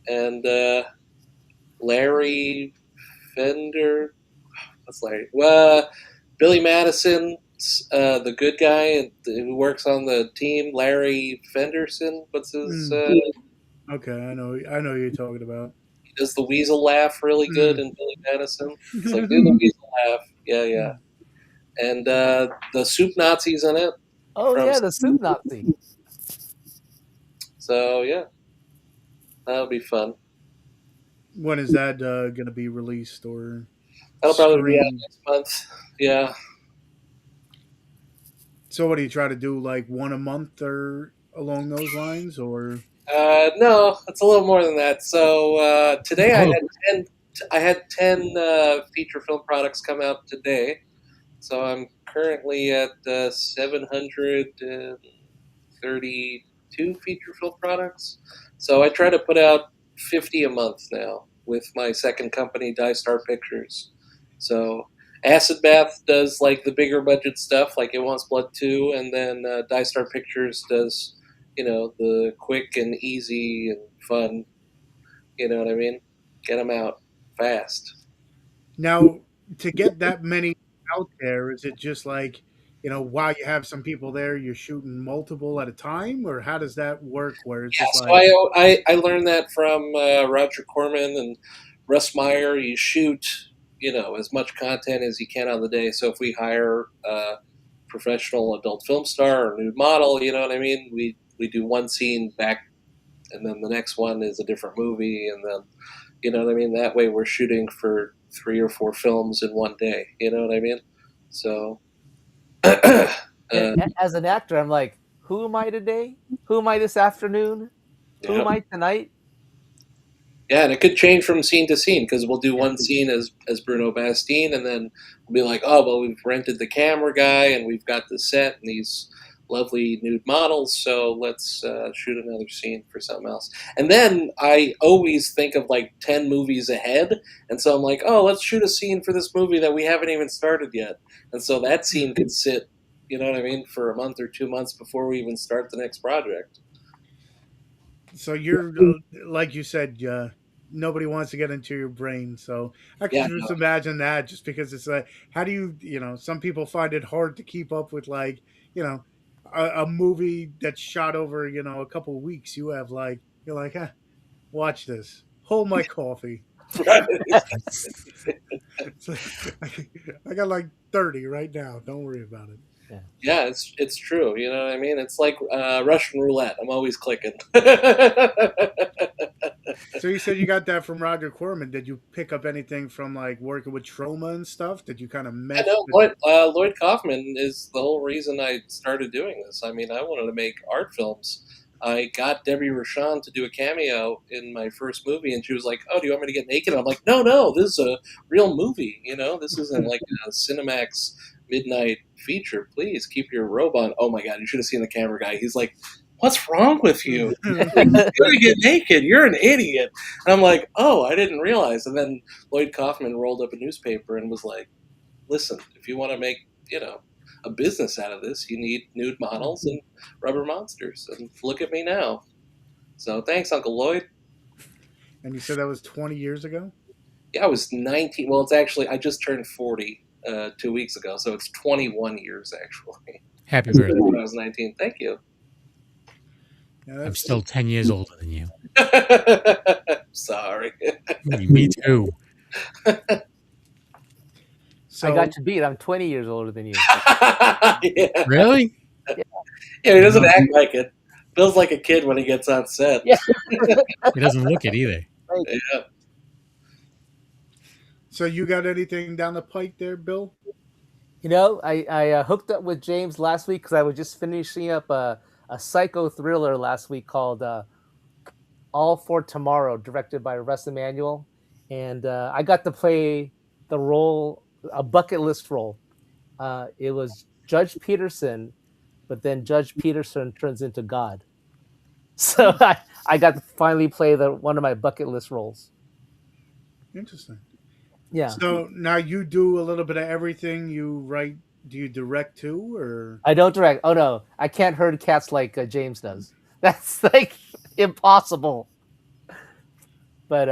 and Larry Fender. What's Larry? Billy Madison, the good guy who works on the team. Larry Fenderson. What's his? Okay, I know who you're talking about. He does the weasel laugh really good in Billy Madison. It's like, do the weasel laugh. Yeah, yeah. And the Soup Nazi's in it. Oh yeah, the Soup Nazi. So yeah, that'll be fun. When is that going to be released or That'll probably be out screened? next month. Yeah. So what do you try to do, like one a month or along those lines, or? No, it's a little more than that. So today Oh. I had 10 feature film products come out today. So I'm currently at 732 feature film products. So I try to put out 50 a month now with my second company, Die-Star Pictures. So Acid Bath does like the bigger budget stuff, like It Wants Blood 2, and then Die-Star Pictures does, the quick and easy and fun. You know what I mean? Get them out fast. Now, to get that many out there, is it just like, while you have some people there, you're shooting multiple at a time, or how does that work? Where it's just So like, I learned that from Roger Corman and Russ Meyer. You shoot, as much content as you can on the day. So if we hire a professional adult film star or nude model, you know what I mean? We do one scene back, and then the next one is a different movie, and then, you know what I mean? That way we're shooting for 3 or 4 films in one day. You know what I mean? So. As an actor, I'm like, who am I today? Who am I this afternoon? Who am I tonight? Yeah, and it could change from scene to scene because we'll do one scene as Bruno Bastien, and then we'll be like, oh, well, we've rented the camera guy, and we've got the set and these lovely nude models, so let's shoot another scene for something else. And then I always think of like 10 movies ahead, and so I'm like, oh, let's shoot a scene for this movie that we haven't even started yet. And so that scene could sit, you know what I mean, for a month or 2 months before we even start the next project. so you're like you said, nobody wants to get into your brain. So I can just imagine that, just because it's like, how do you, some people find it hard to keep up with, like, a movie that's shot over, a couple of weeks. You're like, watch this. Hold my coffee. I got like 30 right now. Don't worry about it. Yeah, it's true. You know what I mean? It's like Russian roulette. I'm always clicking. So you said you got that from Roger Corman. Did you pick up anything from like working with Troma and stuff? Did you kind of mesh? Lloyd Kaufman is the whole reason I started doing this. I mean, I wanted to make art films. I got Debbie Rochon to do a cameo in my first movie, and she was like, "Oh, do you want me to get naked?" I'm like, "No, this is a real movie. This isn't like a Cinemax midnight feature. Please keep your robe on." Oh my God, you should have seen the camera guy. He's like, "What's wrong with you? You're gonna get naked. You're an idiot." And I'm like, "Oh, I didn't realize." And then Lloyd Kaufman rolled up a newspaper and was like, "Listen, if you want to make, a business out of this, you need nude models and rubber monsters. And look at me now." So thanks, Uncle Lloyd. And you said that was 20 years ago? Yeah, I was 19. Well, it's actually, I just turned 40 2 weeks ago. So it's 21 years, actually. Happy birthday. When I was 19. Thank you. Yeah, I'm still 10 years older than you. Sorry. Me too. So, I got you beat. I'm 20 years older than you. Yeah. Really? Yeah, he doesn't act like it. Feels like a kid when he gets on set. Yeah. He doesn't look it either. Yeah. So you got anything down the pike there, Bill? I hooked up with James last week because I was just finishing up a psycho thriller last week called All for Tomorrow, directed by Russ Emanuel. And I got to play the role, a bucket list role. It was Judge Peterson, but then Judge Peterson turns into God. So I got to finally play one of my bucket list roles. Interesting. Yeah. So now you do a little bit of everything. You write. Do you direct too, or? I don't direct. Oh no, I can't herd cats like James does. That's like impossible. But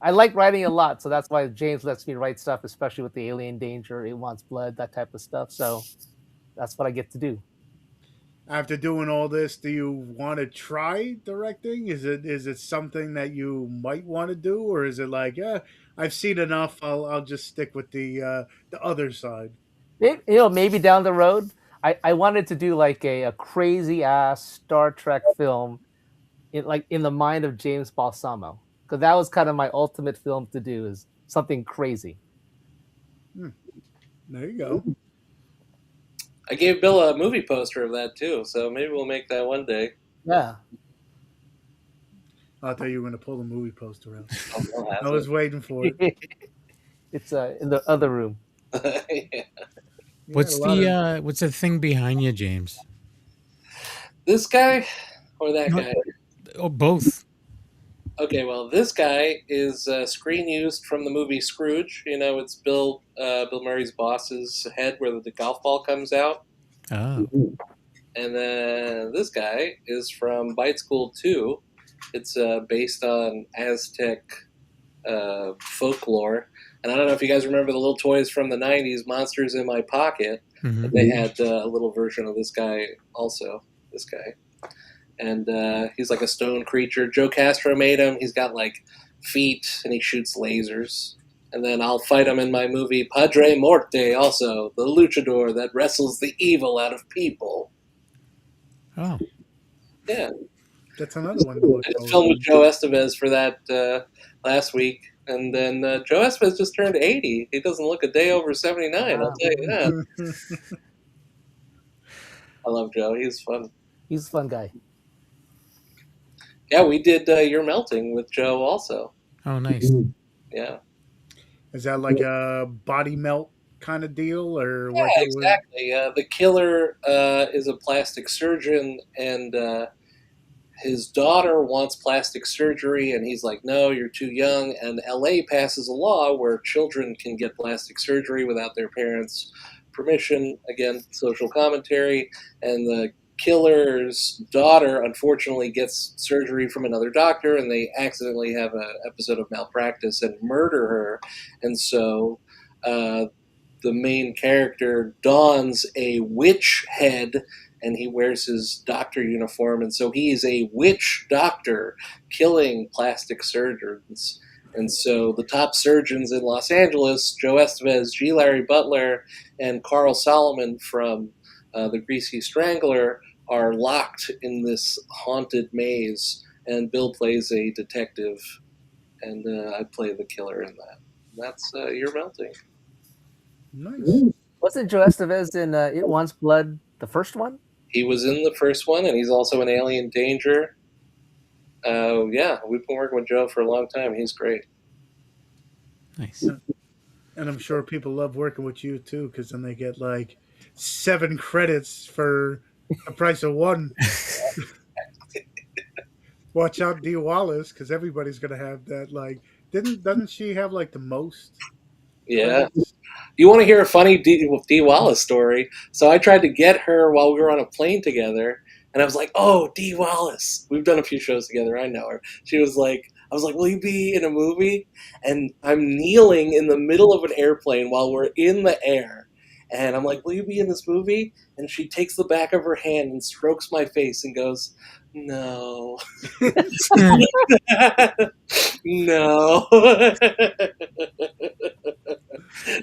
I like writing a lot, so that's why James lets me write stuff, especially with the alien danger, it wants blood, that type of stuff. So that's what I get to do. After doing all this, do you want to try directing? Is it something that you might want to do, or is it like, yeah, I've seen enough. I'll just stick with the other side. Maybe down the road, I wanted to do like a crazy ass Star Trek film in the mind of James Balsamo, because that was kind of my ultimate film to do, is something crazy. Hmm, there you go. I gave Bill a movie poster of that too, so maybe we'll make that one day. Yeah. I thought you were going to pull the movie poster out. I'll have I was waiting for it. It's in the other room. Yeah. What's the thing behind you, James? This guy or that No. guy? Oh, both. Okay, well, this guy is screen used from the movie Scrooge. You know, it's Bill Murray's boss's head where the golf ball comes out. Oh. And then this guy is from Bite School 2. It's based on Aztec folklore. And I don't know if you guys remember the little toys from the 90s, Monsters in My Pocket. Mm-hmm. They had a little version of this guy also, this guy. And he's like a stone creature. Joe Castro made him. He's got like feet and he shoots lasers. And then I'll fight him in my movie Padre Morte also, the luchador that wrestles the evil out of people. Oh. Yeah. That's another one. To I just filmed with Joe Estevez for that last week. And then Joe Estevez just turned 80. He doesn't look a day over 79, Wow. I'll tell you that. I love Joe. He's fun. He's a fun guy. Yeah, we did You're Melting with Joe also. Oh, nice. Yeah. Is that like a body melt kind of deal, or Yeah, what? exactly. The killer is a plastic surgeon, and his daughter wants plastic surgery, and he's like, no, you're too young. And LA passes a law where children can get plastic surgery without their parents' permission. Again, social commentary. And the killer's daughter, unfortunately, gets surgery from another doctor, and they accidentally have an episode of malpractice and murder her. And so the main character dons a witch head and he wears his doctor uniform, and so he is a witch doctor killing plastic surgeons. And so the top surgeons in Los Angeles, Joe Estevez, G. Larry Butler, and Carl Solomon from The Greasy Strangler are locked in this haunted maze, and Bill plays a detective, and I play the killer in that. That's You're Melting. Nice. Wasn't Joe Estevez in It Wants Blood, the first one? He was in the first one, and he's also in Alien Danger. Yeah, we've been working with Joe for a long time. He's great. Nice. And I'm sure people love working with you too, because then they get like 7 credits for the price of 1. Watch out, Dee Wallace, because everybody's gonna have that. Like, doesn't she have like the most? Yeah. credits? You want to hear a funny Dee Wallace story? So I tried to get her while we were on a plane together, and I was like, "Oh, Dee Wallace, we've done a few shows together. I know her." She was like, "I was like, will you be in a movie?" And I'm kneeling in the middle of an airplane while we're in the air, and I'm like, "Will you be in this movie?" And she takes the back of her hand and strokes my face and goes, "No, no."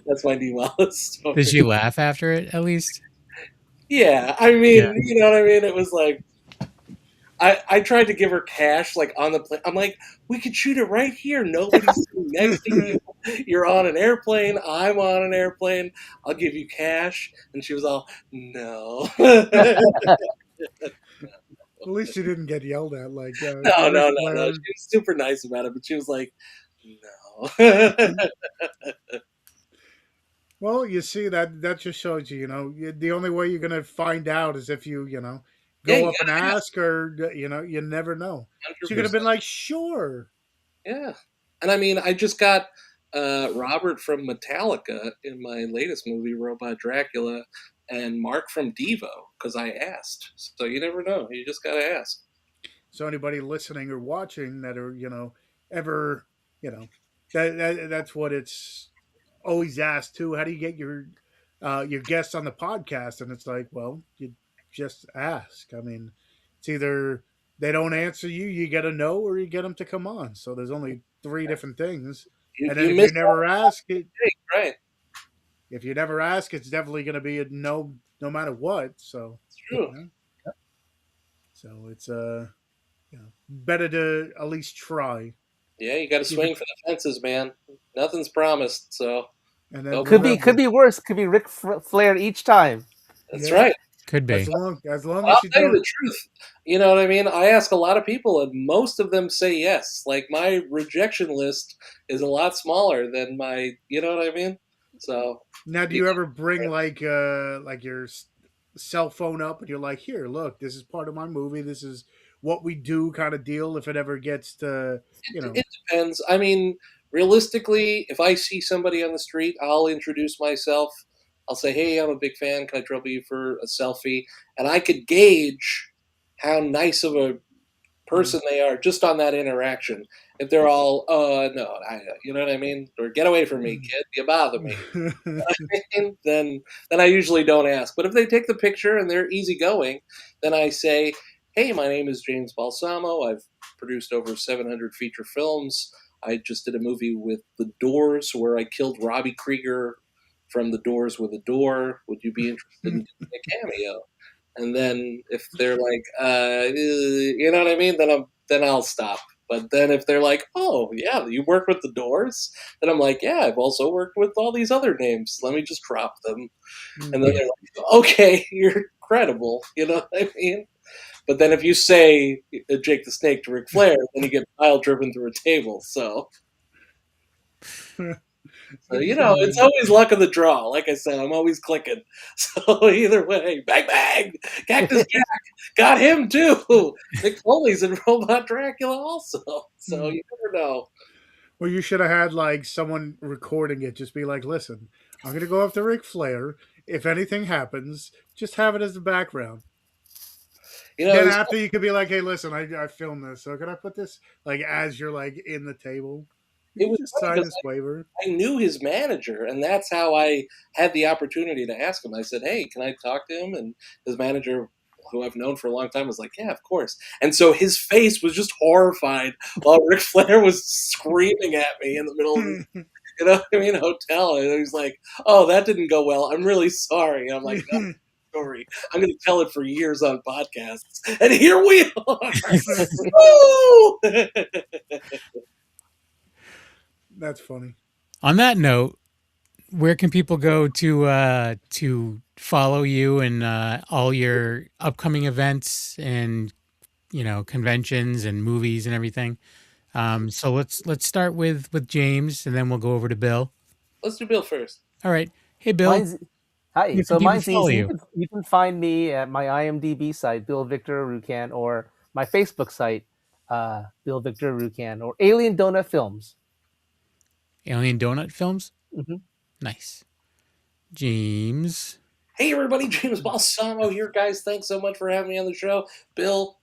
That's my Dee Wallace story. Did she laugh after it, at least? Yeah, I mean, Yeah. you know what I mean? It was like, I tried to give her cash, like, on the plane. I'm like, we could shoot it right here. Nobody's sitting next to you. You're on an airplane. I'm on an airplane. I'll give you cash. And she was all, no. At least she didn't get yelled at. Like, No. She was super nice about it, but she was like, no. Well, you see that just shows you, the only way you're gonna find out is if you Yeah, go you up and ask, or you never know. She could have been 100%. like, sure. Yeah. And I mean, I just got Robert from Metallica in my latest movie, Robot Dracula, and Mark from Devo, because I asked. So you never know. You just got to ask. So anybody listening or watching that are ever that's what it's always asked too. How do you get your guests on the podcast? And it's like, well, you just ask. I mean, it's either they don't answer you, you get a no, or you get them to come on. So there's only three different things. And then You missed right? if you never ask, it's definitely going to be a no, no matter what. So It's true. so it's better to at least try. Yeah, you got to swing for the fences, man. Nothing's promised, so. And then Could be worse. Could be Ric Flair each time. That's right. Could be. As long I'll as you tell you don't. the truth. You know what I mean? I ask a lot of people, and most of them say yes. Like, my rejection list is a lot smaller than my. You know what I mean? So. Now, do you ever bring like your cell phone up and you're like, here, look, this is part of my movie. This is what we do, kind of deal. If it ever gets to, It depends. I mean, realistically, if I see somebody on the street, I'll introduce myself. I'll say, hey, I'm a big fan. Can I trouble you for a selfie? And I could gauge how nice of a person they are just on that interaction. If they're all, no, you know what I mean? Or get away from me, kid. You bother me. then I usually don't ask. But if they take the picture and they're easygoing, then I say, hey, my name is James Balsamo. I've produced over 700 feature films. I just did a movie with The Doors where I killed Robbie Krieger from The Doors with a door. Would you be interested in doing a cameo? And then if they're like, you know what I mean, then I'll stop. But then if they're like, oh yeah, you work with The Doors, then I'm like, yeah, I've also worked with all these other names. Let me just drop them. And then they're like, okay, you're credible. You know what I mean? But then if you say Jake the Snake to Ric Flair, then you get pile driven through a table. So it's always luck of the draw. Like I said, I'm always clicking. So either way, bang bang, Cactus Jack got him too. Nick Foley's in Robot Dracula also. So you never know. Well, you should have had like someone recording it. Just be like, listen, I'm gonna go after Ric Flair. If anything happens, just have it as the background. Then after you could be like, hey, listen, I filmed this, so can I put this like as you're like in the table? It was just sign this waiver. I knew his manager, and that's how I had the opportunity to ask him. I said, hey, can I talk to him? And his manager, who I've known for a long time, was like, yeah, of course. And so his face was just horrified while Ric Flair was screaming at me in the middle of the hotel. And he was like, oh, that didn't go well. I'm really sorry. And I'm like, no. Story. I'm going to tell it for years on podcasts, and here we are. That's funny. On that note, where can people go to follow you and all your upcoming events and conventions and movies and everything? So let's start with James, and then we'll go over to Bill. Let's do Bill first. All right. Hey, Bill. Hi. So mine's easy. You can find me at my IMDb site, Bill Victor Rucan, or my Facebook site, Bill Victor Rucan, or Alien Donut Films. Alien Donut Films? Mm-hmm. Nice. James. Hey, everybody. James Balsamo here, guys. Thanks so much for having me on the show. Bill,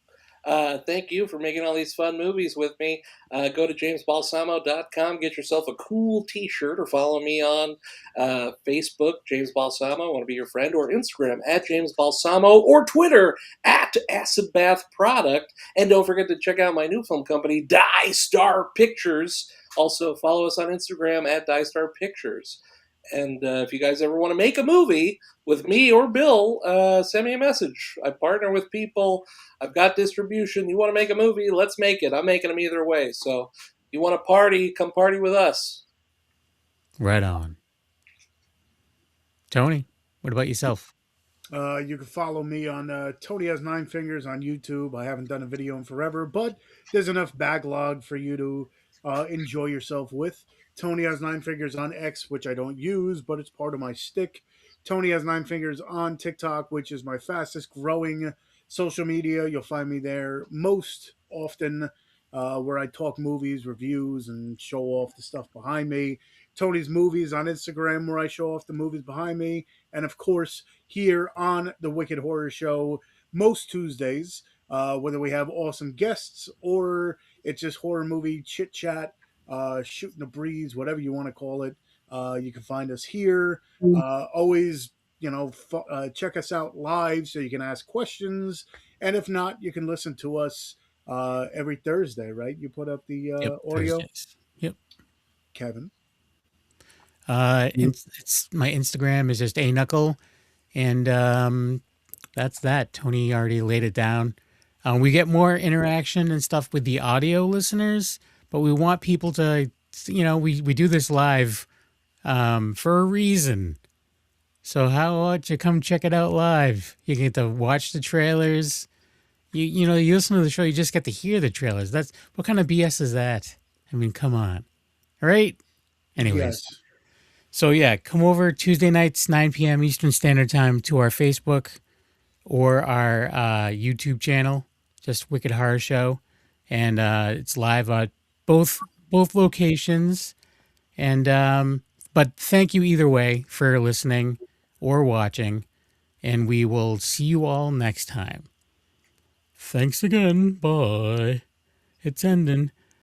thank you for making all these fun movies with me. Go to jamesbalsamo.com, get yourself a cool t-shirt, or follow me on Facebook, James Balsamo, I want to be your friend, or Instagram at James Balsamo, or Twitter at Acid Bath Product. And don't forget to check out my new film company, Die Star Pictures. Also follow us on Instagram at Die Star Pictures. And if you guys ever want to make a movie with me or Bill, send me a message. I partner with people. I've got distribution. You want to make a movie? Let's make it. I'm making them either way. So you want to party? Come party with us. Right on. Tony, what about yourself? You can follow me on Tony Has Nine Fingers on YouTube. I haven't done a video in forever, but there's enough backlog for you to enjoy yourself with. Tony Has Nine Fingers on X, which I don't use, but it's part of my stick. Tony Has Nine Fingers on TikTok, which is my fastest growing social media. You'll find me there most often, where I talk movies, reviews, and show off the stuff behind me. Tony's Movies on Instagram, where I show off the movies behind me. And of course, here on the Wicked Horror Show, most Tuesdays, whether we have awesome guests or it's just horror movie chit chat, shooting the breeze, whatever you want to call it. You can find us here. Always, check us out live so you can ask questions. And if not, you can listen to us every Thursday, right? You put up the Yep, audio, Thursdays. Yep. Kevin. It's my Instagram is just a knuckle, and that's that. Tony already laid it down. We get more interaction and stuff with the audio listeners, but we want people to, we do this live for a reason. So how about you come check it out live? You get to watch the trailers. You listen to the show, you just get to hear the trailers. That's what kind of BS is that? I mean, come on, right? Anyways. Yes. So yeah, come over Tuesday nights, 9 p.m. Eastern Standard Time to our Facebook or our YouTube channel, just Wicked Horror Show, and it's live at both locations. And but thank you either way for listening or watching, and we will see you all next time. Thanks again. Bye. It's ending.